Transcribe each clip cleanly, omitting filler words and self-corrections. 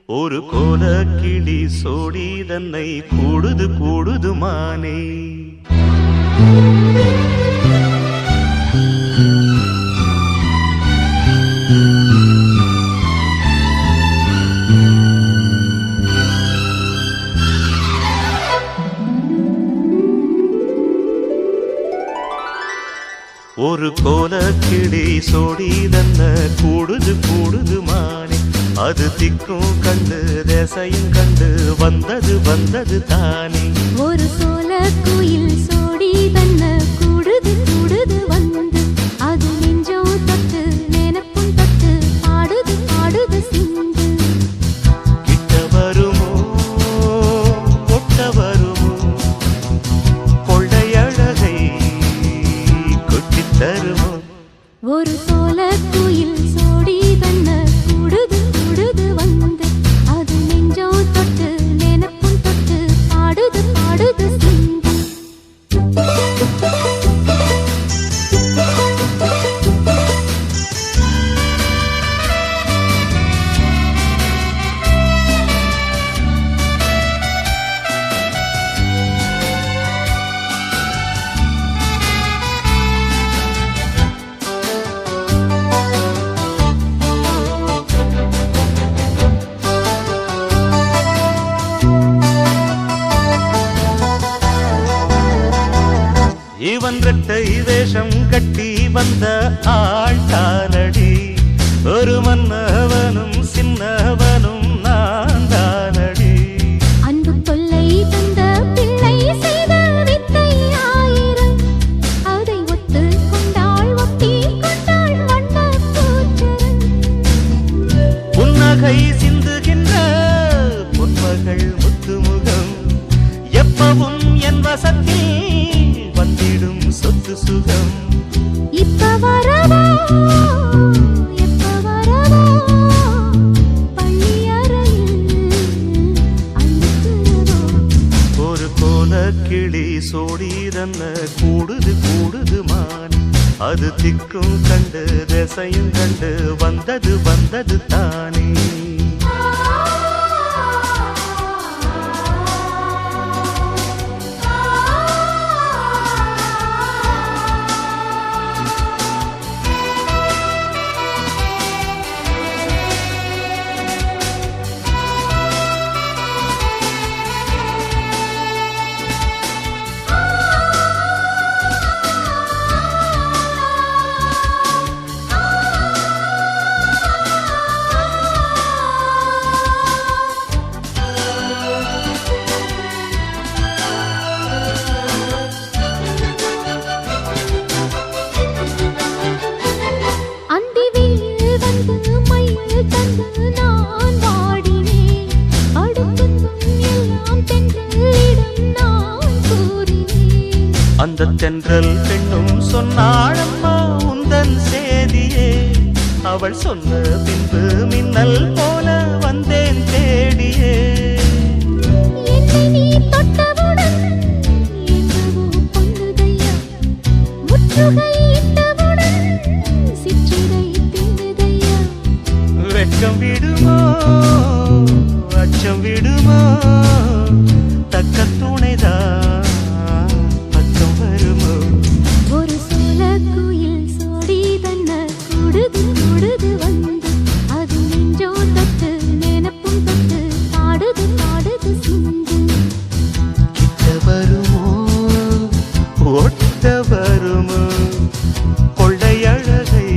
ஒரு கோல கிளி சோடி தன்னை கூடுது கூடுது மானே. ஒரு கோல கிளி சோடி தன்ன கூடுது கூடுது மானே. அது திக்கும் கண்டு தேசையும் கண்டு வந்தது வந்தது தானே. ஒரு சோல குயில் சோடி தன்ன கூடுது கூடுது வந்து அது நெஞ்சம் தொட்டு நினைப்பும் தொட்டு பாடுது பாடுது சிந்து. கிட்ட வருமோ ஒட்ட வருமோ கொள்ளையழகை கொட்டித் தருமோ. ஒரு சோல குயில் சோடி தன்ன கூடுது கூடுது வந்து அது நெஞ்சம் தொட்டு நினைப்பும் தொட்டு பாடுது பாடுது சிந்து. இவன் ரெட்டை வேஷம் கட்டி வந்த ஆள் தானடி. ஒரு மன்னவனும் சின்னவனும் நான் தானடி. அன்பு தொல்லை தந்த பிள்ளை செய்த வித்தை ஆயிரம் அதை ஒத்து கொண்டாள் ஒட்டி கொண்டாள் வண்ண பூச்சரம். புன்னகை சிந்துகின்ற பொன்மகள் முத்துமுகம் எப்பவும் என் வசத்தில் வந்திடும் சொத்து சுகம். இப்ப வரவோ எப்ப வரவோ பள்ளி அறையில் அழுத்துறவோ. ஒரு கோல கிளி சோடி தன்ன கூடுது கூடுது மான். அது திக்கும் கண்டு திசையும் கண்டு வந்தது வந்தது தானே. அந்த தென்றல் பெண்ணும் சொன்னாளம்மா உந்தன் சேதியே. அவள் சொன்ன பின்பு மின்னல் போல வந்தேன் தேடியே. என்னை நீ தொட்டவுடன் என்னவோ பொங்குதையா முற்றுகை இட்டவுடன் சிற்றிடை தின்னுதையா. வெட்கம் விடுமோ அச்சம் விடுமோ தக்க துணைதான் பக்கம் வருமோ. ஒரு சோல குயில் சோடி தன்ன கூடுது கூடுது வந்து அது நெஞ்சோ தொட்டு நினைப்பும் தொட்டு பாடுது பாடுது சிந்து. கிட்ட வருமோ ஒட்ட வருமோ கொள்ளையழகை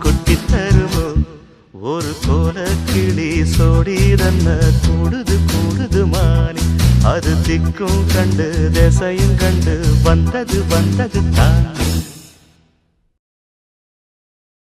கொட்டித் தருமோ. ஒரு கோல கிளி சோடி தன்ன கூடுது கூடுது மானி. அது திக்கும் கண்டு திசையும் கண்டு வந்தது வந்தது தான்.